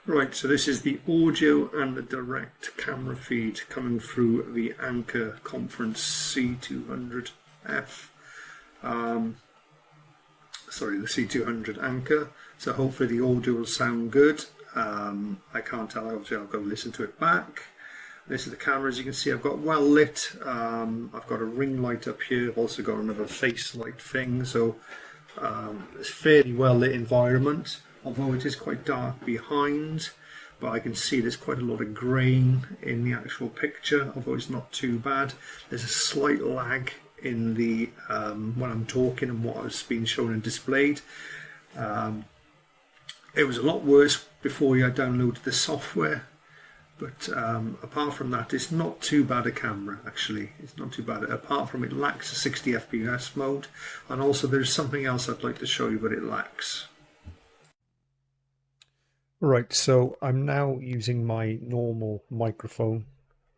Right, so this is the audio and the direct camera feed coming through the Anker C200F. Sorry, the C200 Anker. So hopefully the audio will sound good. I can't tell, obviously I'll go listen to it back. This is the camera, as you can see I've got well lit. I've got a ring light up here, I've also got another face light thing, so it's a fairly well lit environment, although it is quite dark behind, but I can see there's quite a lot of grain in the actual picture, although it's not too bad. There's a slight lag in the when I'm talking and what has been shown and displayed. It was a lot worse before I downloaded the software, but apart from that, it's not too bad a camera. Actually, it's not too bad. Apart from it lacks a 60 FPS mode, and also there's something else I'd like to show you what it lacks. Right, so I'm now using my normal microphone,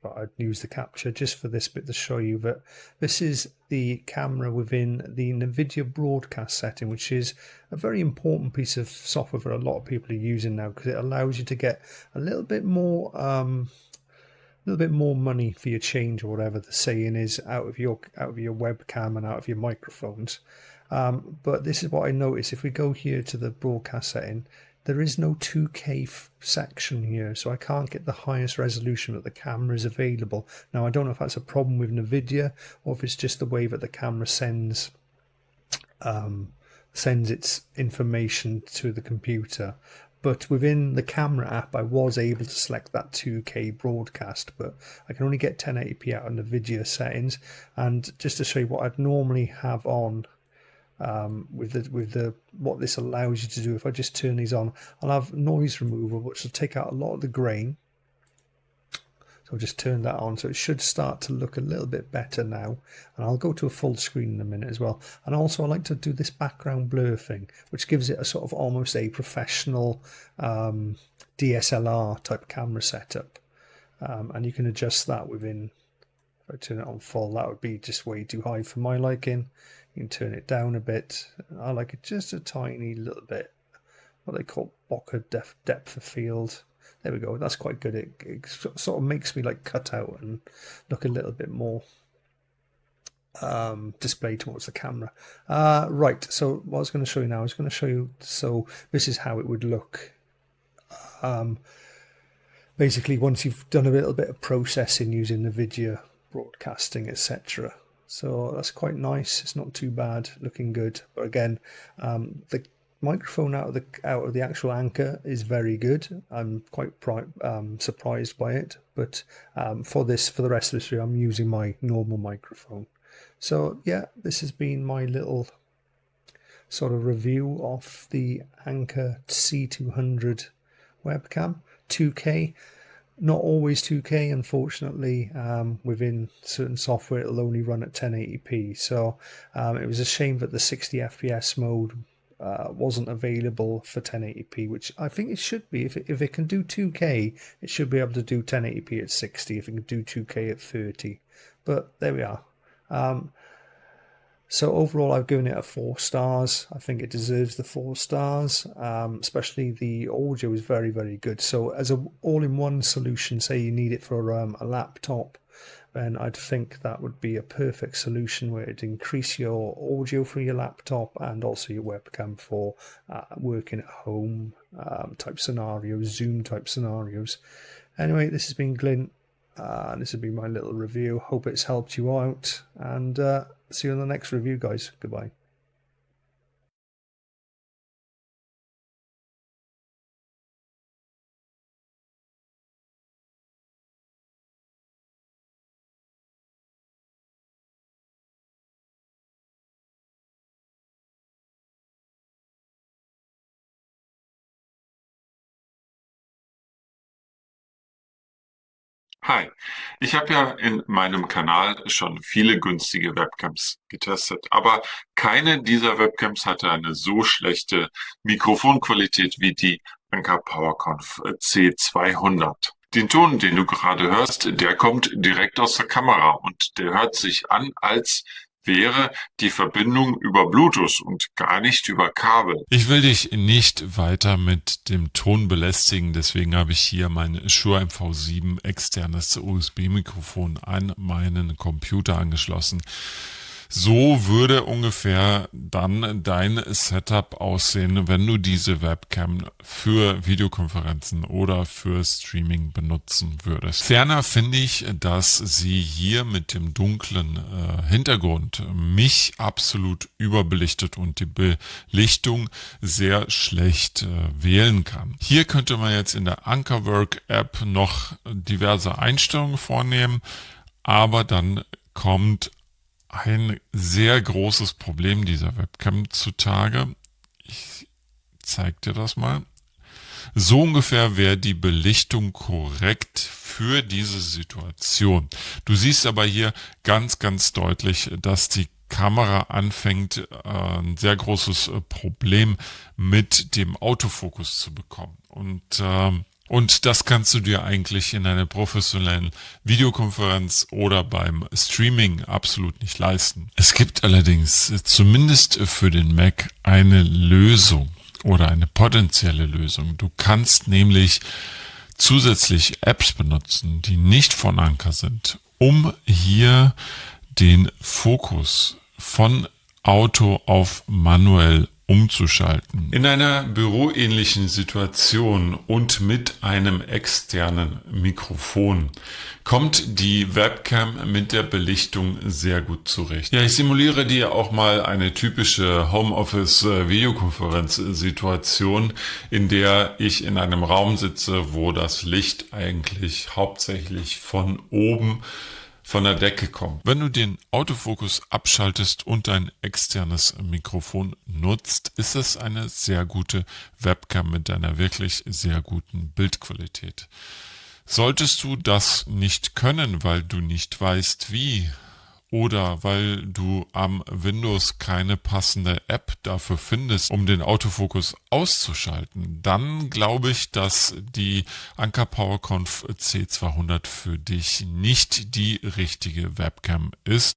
but I'd use the capture just for this bit to show you that this is the camera within the NVIDIA broadcast setting, which is a very important piece of software that a lot of people are using now, because it allows you to get a little bit more money for your change, or whatever the saying is, out of your webcam and out of your microphones. But this is what I noticed. If we go here to the broadcast setting, there is no 2K section here, so I can't get the highest resolution that the camera is available. Now, I don't know if that's a problem with NVIDIA, or if it's just the way that the camera sends its information to the computer. But within the camera app, I was able to select that 2K broadcast, but I can only get 1080p out of NVIDIA settings. And just to show you what I'd normally have on, what this allows you to do, if I just turn these on, I'll have noise removal, which will take out a lot of the grain. So I'll just turn that on, so it should start to look a little bit better now, and I'll go to a full screen in a minute as well. And also I like to do this background blur thing, which gives it a sort of almost a professional DSLR type camera setup, and you can adjust that within. If I turn it on full, that would be just way too high for my liking. You can turn it down a bit. I like it just a tiny little bit. What they call bokeh depth of field. There we go. That's quite good. It sort of makes me like cut out and look a little bit more displayed towards the camera. Right. So what I was going to show you now, I was going to show you. So this is how it would look. Basically, once you've done a little bit of processing using NVIDIA broadcasting, etc. So that's quite nice. It's not too bad, looking good. But again, the microphone out of the actual Anker is very good. I'm quite surprised by it. But for the rest of this video, I'm using my normal microphone. So yeah, this has been my little sort of review of the Anker C200 webcam. 2K. Not always 2K, unfortunately. Within certain software, it'll only run at 1080p. So it was a shame that the 60 FPS mode wasn't available for 1080p, which I think it should be. If it can do 2K, it should be able to do 1080p at 60. If it can do 2K at 30, but there we are. So overall, I've given it a 4 stars. I think it deserves the 4 stars, especially the audio is very, very good. So as an all-in-one solution, say you need it for a laptop, then I'd think that would be a perfect solution where it'd increase your audio for your laptop and also your webcam for working at home type scenarios, Zoom type scenarios. Anyway, this has been Glyn. This has been my little review. Hope it's helped you out, and see you in the next review, guys. Goodbye. Hi, ich habe ja in meinem Kanal schon viele günstige Webcams getestet, aber keine dieser Webcams hatte eine so schlechte Mikrofonqualität wie die Anker PowerConf C200. Den Ton, den du gerade hörst, der kommt direkt aus der Kamera und der hört sich an, als wäre die Verbindung über Bluetooth und gar nicht über Kabel. Ich will dich nicht weiter mit dem Ton belästigen, deswegen habe ich hier mein Shure MV7 externes USB-Mikrofon an meinen Computer angeschlossen. So würde ungefähr dann dein Setup aussehen, wenn du diese Webcam für Videokonferenzen oder für Streaming benutzen würdest. Ferner finde ich, dass sie hier mit dem dunklen Hintergrund mich absolut überbelichtet und die Belichtung sehr schlecht wählen kann. Hier könnte man jetzt in der Ankerwork App noch diverse Einstellungen vornehmen, aber dann kommt ein sehr großes Problem dieser Webcam zutage. Ich zeige dir das mal. So ungefähr wäre die Belichtung korrekt für diese Situation. Du siehst aber hier ganz, ganz deutlich, dass die Kamera anfängt, ein sehr großes Problem mit dem Autofokus zu bekommen. Und das kannst du dir eigentlich in einer professionellen Videokonferenz oder beim Streaming absolut nicht leisten. Es gibt allerdings zumindest für den Mac eine Lösung oder eine potenzielle Lösung. Du kannst nämlich zusätzlich Apps benutzen, die nicht von Anker sind, um hier den Fokus von Auto auf manuell umzuschalten. In einer büroähnlichen Situation und mit einem externen Mikrofon kommt die Webcam mit der Belichtung sehr gut zurecht. Ja, ich simuliere dir auch mal eine typische Homeoffice-Videokonferenz-Situation, in der ich in einem Raum sitze, wo das Licht eigentlich hauptsächlich von oben von der Decke kommt. Wenn du den Autofokus abschaltest und dein externes Mikrofon nutzt, ist es eine sehr gute Webcam mit einer wirklich sehr guten Bildqualität. Solltest du das nicht können, weil du nicht weißt wie, oder weil du am Windows keine passende App dafür findest, um den Autofokus auszuschalten, dann glaube ich, dass die Anker PowerConf C200 für dich nicht die richtige Webcam ist.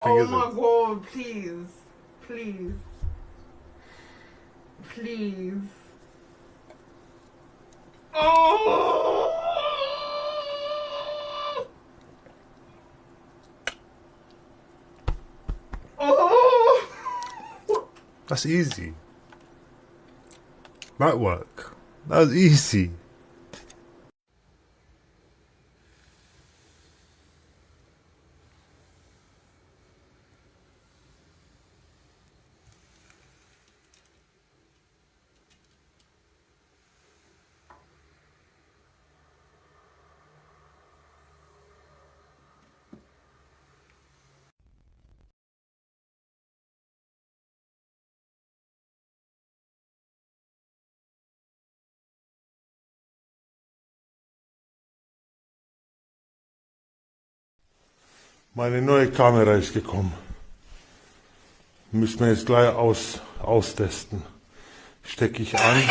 Oh my god, please. Please. Please. Oh! Oh! That's easy. That work. That was easy. Meine neue Kamera ist gekommen. Müssen wir jetzt gleich austesten. Stecke ich an.